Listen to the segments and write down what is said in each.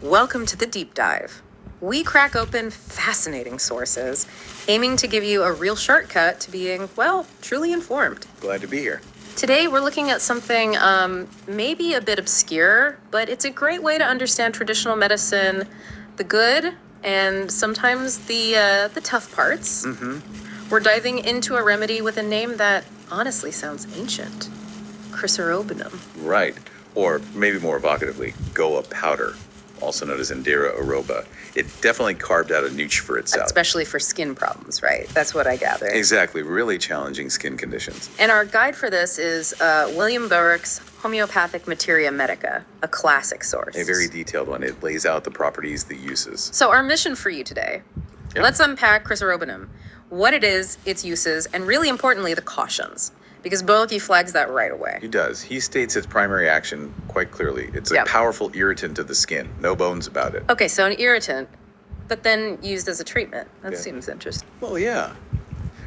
Welcome to the Deep Dive. We crack open fascinating sources, aiming to give you a real shortcut to being, well, truly informed. Glad to be here. Today, we're looking at something maybe a bit obscure, but it's a great way to understand traditional medicine, the good and sometimes the tough parts. We're diving into a remedy with a name that honestly sounds ancient. Chrysarobinum. Right. Or maybe more evocatively, Goa powder, also known as Indira aroba. It definitely carved out a niche for itself. Especially for skin problems, right? That's what I gather. Exactly. Really challenging skin conditions. And our guide for this is William Boericke's Homeopathic Materia Medica, a classic source. A very detailed one. It lays out the properties, the uses. So our mission for you today, let's unpack Chrysarobinum, what it is, its uses, and really importantly, the cautions. Because Boericke flags that right away. He does. He states its primary action quite clearly. It's a powerful irritant of the skin. No bones about it. Okay, so an irritant, but then used as a treatment. That seems interesting. Well, yeah.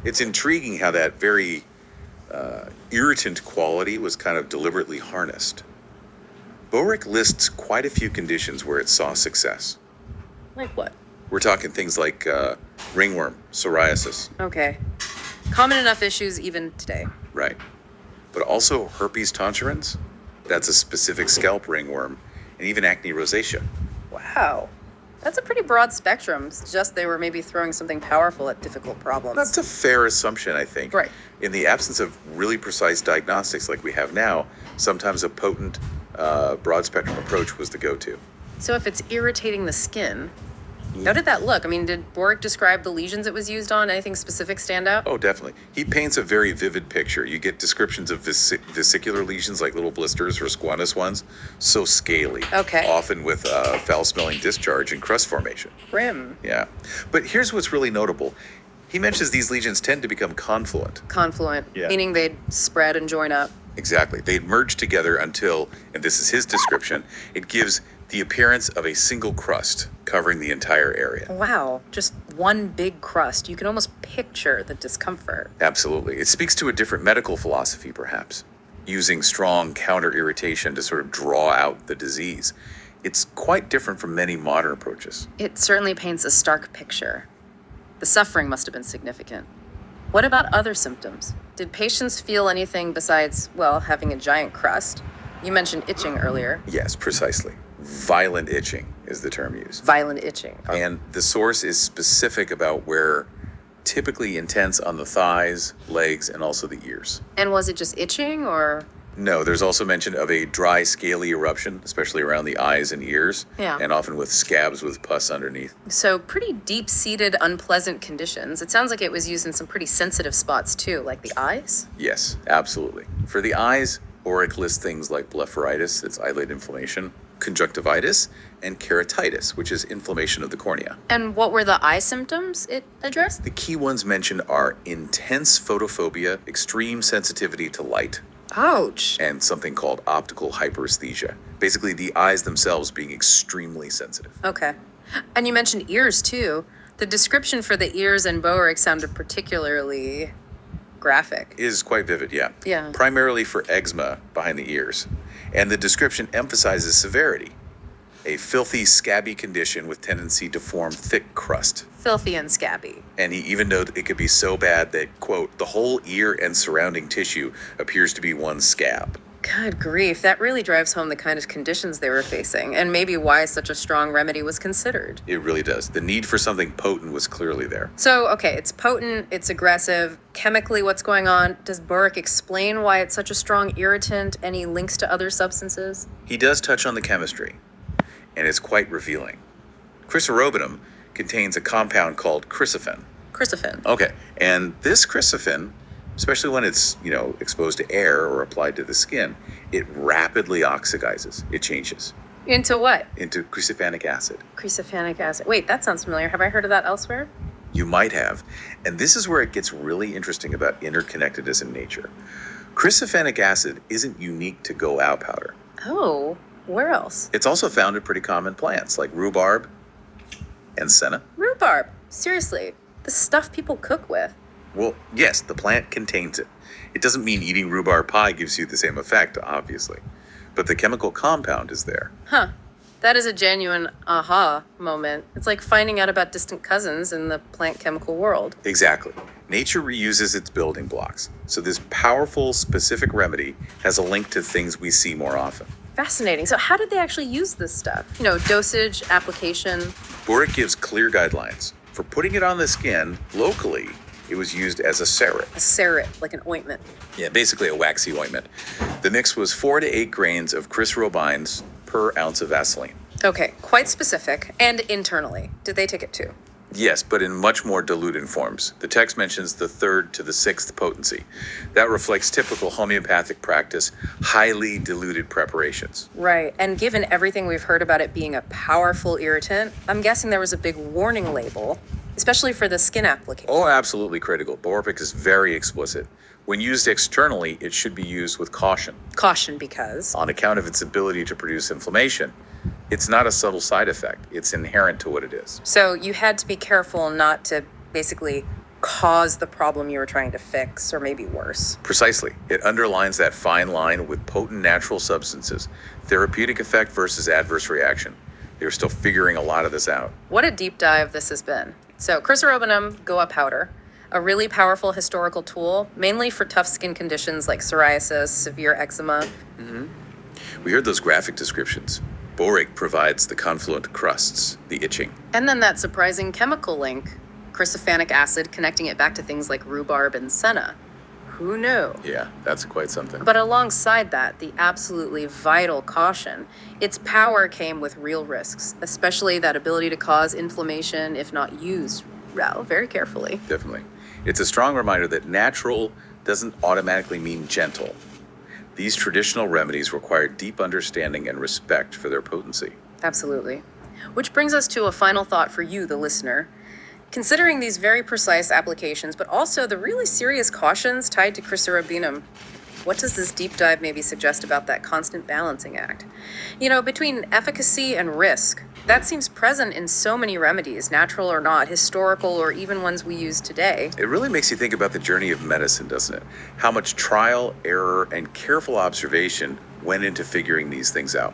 It's intriguing how that very irritant quality was kind of deliberately harnessed. Boericke lists quite a few conditions where it saw success. Like what? We're talking things like ringworm, psoriasis. Okay. Common enough issues even today. Right. But also herpes tonsurans. That's a specific scalp ringworm. And even acne rosacea. Wow. That's a pretty broad spectrum. It's just they were maybe throwing something powerful at difficult problems. That's a fair assumption, I think. Right. In the absence of really precise diagnostics like we have now, sometimes a potent broad spectrum approach was the go-to. So if it's irritating the skin, how did that look? I mean, did Boericke describe the lesions it was used on? Anything specific stand out? Oh, definitely. He paints a very vivid picture. You get descriptions of vesicular lesions like little blisters or squamous ones, so scaly. Okay. Often with foul-smelling discharge and crust formation. Grim. Yeah. But here's what's really notable. He mentions these lesions tend to become confluent. Confluent, Yeah. meaning they'd spread and join up. Exactly. They'd merge together until, and this is his description, it gives the appearance of a single crust covering the entire area. Wow, just one big crust. You can almost picture the discomfort. Absolutely. It speaks to a different medical philosophy, perhaps, using strong counter-irritation to sort of draw out the disease. It's quite different from many modern approaches. It certainly paints a stark picture. The suffering must have been significant. What about other symptoms? Did patients feel anything besides, well, having a giant crust? You mentioned itching earlier. Yes, precisely. Violent itching is the term used. Violent itching. And the source is specific about where typically intense on the thighs, legs, and also the ears. And was it just itching or? No, there's also mention of a dry, scaly eruption, especially around the eyes and ears, and often with scabs with pus underneath. So pretty deep-seated, unpleasant conditions. It sounds like it was used in some pretty sensitive spots too, like the eyes? Yes, absolutely. For the eyes, Boericke lists things like blepharitis, it's eyelid inflammation, conjunctivitis, and keratitis, which is inflammation of the cornea. And what were the eye symptoms it addressed? The key ones mentioned are intense photophobia, extreme sensitivity to light, Ouch. and something called optical hyperesthesia. Basically, the eyes themselves being extremely sensitive. Okay. And you mentioned ears too. The description for the ears in Boericke sounded particularly graphic. Is quite vivid, yeah. Yeah. Primarily for eczema behind the ears. And the description emphasizes severity. A filthy, scabby condition with tendency to form thick crust. Filthy and scabby. And he even noted it could be so bad that, quote, the whole ear and surrounding tissue appears to be one scab. Good grief, that really drives home the kind of conditions they were facing, and maybe why such a strong remedy was considered. It really does. The need for something potent was clearly there. So, okay, it's potent, it's aggressive. Chemically, what's going on? Does Boericke explain why it's such a strong irritant? Any links to other substances? He does touch on the chemistry, and it's quite revealing. Chrysarobinum contains a compound called chrysophen. Chrysophen. Okay, and this chrysophen, especially when it's, exposed to air or applied to the skin, it rapidly oxidizes. It changes Into what? into chrysophenic acid. Chrysophenic acid. Wait, that sounds familiar. Have I heard of that elsewhere? You might have. And this is where it gets really interesting about interconnectedness in nature. Chrysophenic acid isn't unique to Goa powder. Oh, where else? It's also found in pretty common plants like rhubarb and senna. Rhubarb. Seriously, the stuff people cook with. Well, yes, the plant contains it. It doesn't mean eating rhubarb pie gives you the same effect, obviously. But the chemical compound is there. Huh. That is a genuine aha moment. It's like finding out about distant cousins in the plant chemical world. Exactly. Nature reuses its building blocks, so this powerful, specific remedy has a link to things we see more often. Fascinating. So, how did they actually use this stuff? Dosage, application. Boericke gives clear guidelines. For putting it on the skin, locally, it was used as a cerat. A cerat, like an ointment. Yeah, basically a waxy ointment. The mix was 4 to 8 grains of Chrysarobinum per ounce of Vaseline. Okay, quite specific. And internally, did they take it too? Yes, but in much more diluted forms. The text mentions the 3rd to the 6th potency. That reflects typical homeopathic practice, highly diluted preparations. Right. And given everything we've heard about it being a powerful irritant, I'm guessing there was a big warning label, especially for the skin application. Oh, absolutely critical. Boericke is very explicit. When used externally, it should be used with caution. Caution because. On account of its ability to produce inflammation, it's not a subtle side effect. It's inherent to what it is. So you had to be careful not to basically cause the problem you were trying to fix, or maybe worse. Precisely. It underlines that fine line with potent natural substances, therapeutic effect versus adverse reaction. They're still figuring a lot of this out. What a deep dive this has been. So Chrysarobinum Goa powder, a really powerful historical tool, mainly for tough skin conditions like psoriasis, severe eczema. We heard those graphic descriptions. Boericke provides the confluent crusts, the itching. And then that surprising chemical link, chrysopanic acid, connecting it back to things like rhubarb and senna. Who knew? Yeah, that's quite something. But alongside that, the absolutely vital caution. Its power came with real risks, especially that ability to cause inflammation if not used very carefully. Definitely. It's a strong reminder that natural doesn't automatically mean gentle. These traditional remedies require deep understanding and respect for their potency. Absolutely. Which brings us to a final thought for you, the listener. Considering these very precise applications, but also the really serious cautions tied to Chrysarobinum, what does this deep dive maybe suggest about that constant balancing act? Between efficacy and risk, that seems present in so many remedies, natural or not, historical or even ones we use today. It really makes you think about the journey of medicine, doesn't it? How much trial, error, and careful observation went into figuring these things out.